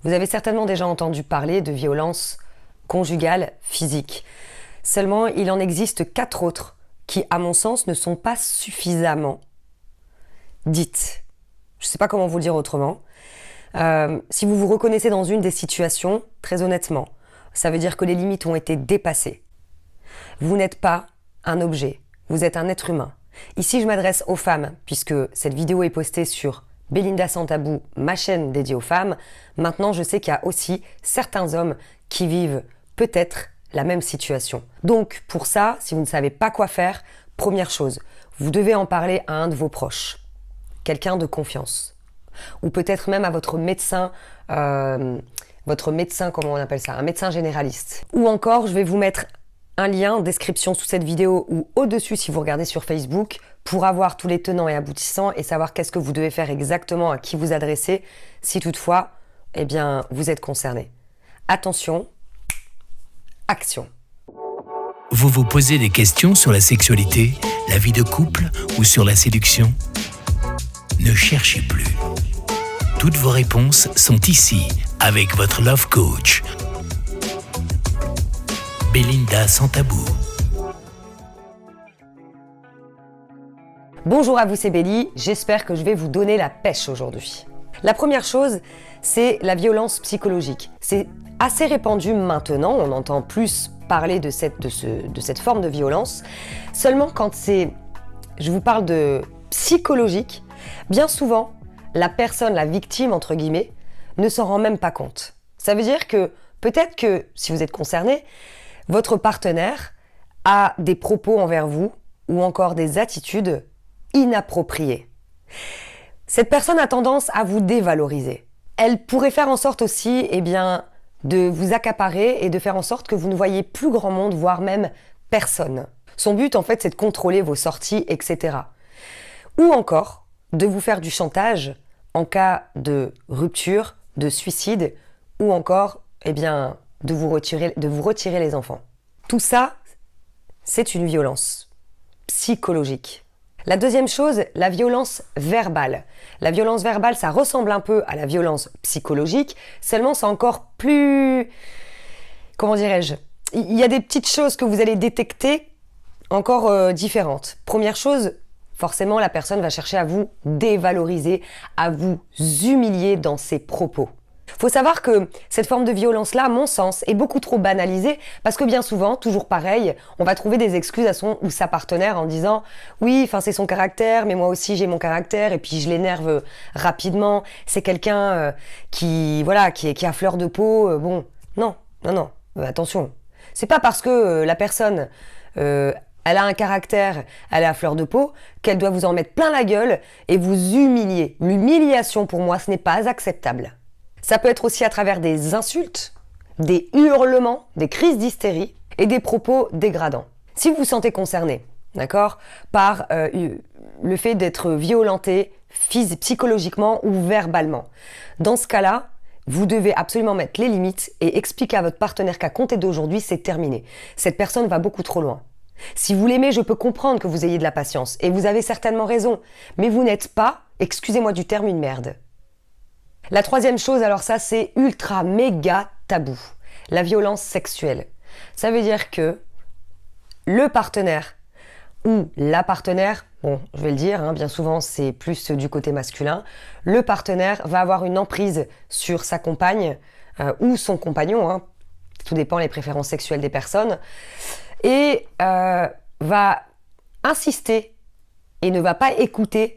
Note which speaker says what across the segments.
Speaker 1: Vous avez certainement déjà entendu parler de violences conjugales physiques. Seulement, il en existe 4 autres qui, à mon sens, ne sont pas suffisamment dites. Je ne sais pas comment vous le dire autrement. Si vous vous reconnaissez dans une des situations, très honnêtement, ça veut dire que les limites ont été dépassées. Vous n'êtes pas un objet, vous êtes un être humain. Ici, je m'adresse aux femmes, puisque cette vidéo est postée sur Belinda Sans Tabou, ma chaîne dédiée aux femmes. Maintenant, je sais qu'il y a aussi certains hommes qui vivent peut-être la même situation. Donc, pour ça, si vous ne savez pas quoi faire, première chose, vous devez en parler à un de vos proches, quelqu'un de confiance, ou peut-être même à votre médecin, comment on appelle ça, un médecin généraliste. Ou encore, je vais vous mettre un lien en description sous cette vidéo ou au-dessus si vous regardez sur Facebook pour avoir tous les tenants et aboutissants et savoir qu'est-ce que vous devez faire exactement, à qui vous adresser si toutefois, vous êtes concerné. Attention, action.
Speaker 2: Vous vous posez des questions sur la sexualité, la vie de couple ou sur la séduction ? Ne cherchez plus. Toutes vos réponses sont ici avec votre Love Coach, Belinda Sans Tabou.
Speaker 1: Bonjour à vous, c'est Béli. J'espère que je vais vous donner la pêche aujourd'hui. La première chose, c'est la violence psychologique. C'est assez répandu maintenant, on entend plus parler de cette forme de violence. Seulement quand je vous parle de psychologique, bien souvent, la personne, la victime, entre guillemets, ne s'en rend même pas compte. Ça veut dire que peut-être que, si vous êtes concerné, votre partenaire a des propos envers vous ou encore des attitudes inappropriées. Cette personne a tendance à vous dévaloriser. Elle pourrait faire en sorte aussi, de vous accaparer et de faire en sorte que vous ne voyez plus grand monde, voire même personne. Son but, en fait, c'est de contrôler vos sorties, etc. Ou encore, de vous faire du chantage en cas de rupture, de suicide, ou encore, de vous retirer les enfants. Tout ça, c'est une violence psychologique. La deuxième chose, la violence verbale. La violence verbale, ça ressemble un peu à la violence psychologique, seulement c'est encore plus... Comment dirais-je ? Il y a des petites choses que vous allez détecter encore différentes. Première chose, forcément, la personne va chercher à vous dévaloriser, à vous humilier dans ses propos. Faut savoir que cette forme de violence-là, à mon sens, est beaucoup trop banalisée parce que bien souvent, toujours pareil, on va trouver des excuses à son ou sa partenaire en disant « Oui, c'est son caractère, mais moi aussi j'ai mon caractère et puis je l'énerve rapidement. C'est quelqu'un qui est à fleur de peau. Non, attention. C'est pas parce que la personne... elle a un caractère, elle est à fleur de peau, qu'elle doit vous en mettre plein la gueule et vous humilier. L'humiliation, pour moi, ce n'est pas acceptable. Ça peut être aussi à travers des insultes, des hurlements, des crises d'hystérie et des propos dégradants. Si vous vous sentez concerné, d'accord, par le fait d'être violenté psychologiquement ou verbalement, dans ce cas-là, vous devez absolument mettre les limites et expliquer à votre partenaire qu'à compter d'aujourd'hui, c'est terminé. Cette personne va beaucoup trop loin. Si vous l'aimez, je peux comprendre que vous ayez de la patience, et vous avez certainement raison, mais vous n'êtes pas, excusez-moi du terme, une merde. La troisième chose, alors ça, c'est ultra méga tabou, la violence sexuelle. Ça veut dire que le partenaire ou la partenaire, je vais le dire, bien souvent c'est plus du côté masculin, le partenaire va avoir une emprise sur sa compagne ou son compagnon, tout dépend des préférences sexuelles des personnes, et va insister et ne va pas écouter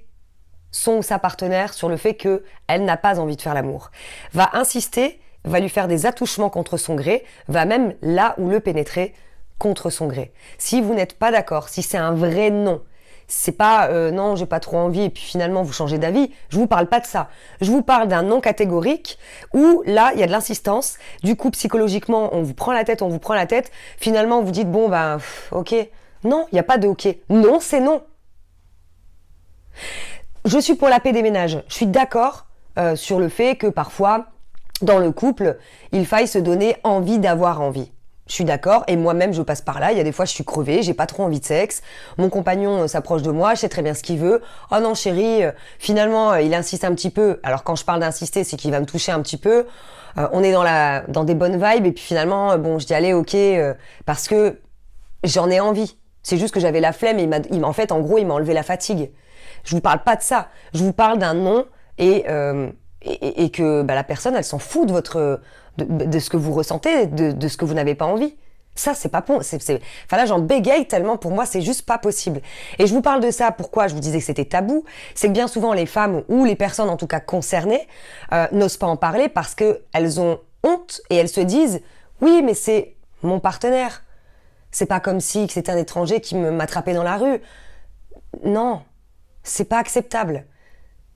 Speaker 1: son ou sa partenaire sur le fait qu'elle n'a pas envie de faire l'amour. Va insister, va lui faire des attouchements contre son gré, va même là où le pénétrer contre son gré. Si vous n'êtes pas d'accord, si c'est un vrai non, c'est pas non, j'ai pas trop envie et puis finalement vous changez d'avis, je vous parle pas de ça. Je vous parle d'un non catégorique où là, il y a de l'insistance, du coup psychologiquement, on vous prend la tête, finalement vous dites OK. Non, il n'y a pas de OK. Non, c'est non. Je suis pour la paix des ménages. Je suis d'accord sur le fait que parfois, dans le couple, il faille se donner envie d'avoir envie. Je suis d'accord, et moi-même je passe par là, il y a des fois je suis crevée, j'ai pas trop envie de sexe, mon compagnon s'approche de moi, je sais très bien ce qu'il veut, oh non chérie, finalement il insiste un petit peu, alors quand je parle d'insister c'est qu'il va me toucher un petit peu, on est dans des bonnes vibes, et puis finalement bon je dis allez ok, parce que j'en ai envie, c'est juste que j'avais la flemme, et en fait en gros il m'a enlevé la fatigue. Je vous parle pas de ça, je vous parle d'un non, et que la personne elle s'en fout de ce que vous ressentez, de ce que vous n'avez pas envie. Ça, c'est pas bon. Enfin là, j'en bégaye tellement, pour moi, c'est juste pas possible. Et je vous parle de ça, pourquoi je vous disais que c'était tabou, c'est que bien souvent, les femmes, ou les personnes en tout cas concernées, n'osent pas en parler parce qu'elles ont honte et elles se disent « Oui, mais c'est mon partenaire. C'est pas comme si c'était un étranger qui m'attrapait dans la rue. » Non, c'est pas acceptable.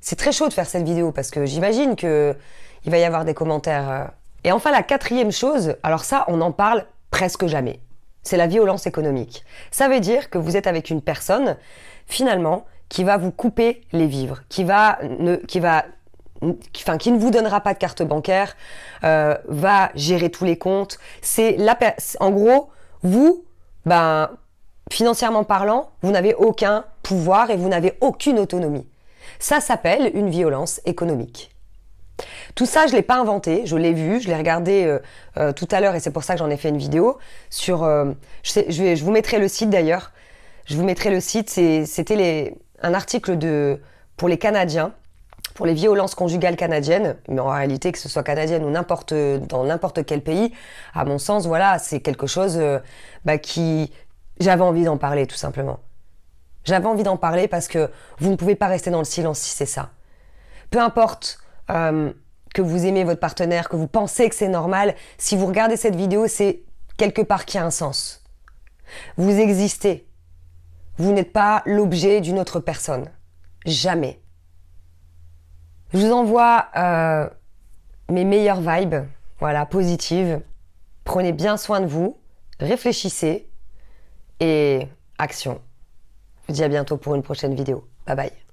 Speaker 1: C'est très chaud de faire cette vidéo parce que j'imagine qu'il va y avoir des commentaires... Et enfin, la quatrième chose, alors ça, on en parle presque jamais. C'est la violence économique. Ça veut dire que vous êtes avec une personne, finalement, qui va vous couper les vivres, qui ne vous donnera pas de carte bancaire, va gérer tous les comptes. En gros, vous, financièrement parlant, vous n'avez aucun pouvoir et vous n'avez aucune autonomie. Ça s'appelle une violence économique. Tout ça, je ne l'ai pas inventé, je l'ai vu, je l'ai regardé tout à l'heure et c'est pour ça que j'en ai fait une vidéo sur... je vous mettrai le site d'ailleurs. Je vous mettrai le site, c'était un article pour les Canadiens, pour les violences conjugales canadiennes, mais en réalité que ce soit canadienne ou dans n'importe quel pays, à mon sens, voilà, c'est quelque chose qui... J'avais envie d'en parler tout simplement. J'avais envie d'en parler parce que vous ne pouvez pas rester dans le silence si c'est ça. Peu importe... que vous aimez votre partenaire, que vous pensez que c'est normal, si vous regardez cette vidéo, c'est quelque part qui a un sens. Vous existez. Vous n'êtes pas l'objet d'une autre personne. Jamais. Je vous envoie mes meilleures vibes, voilà, positives. Prenez bien soin de vous, réfléchissez et action. Je vous dis à bientôt pour une prochaine vidéo. Bye bye.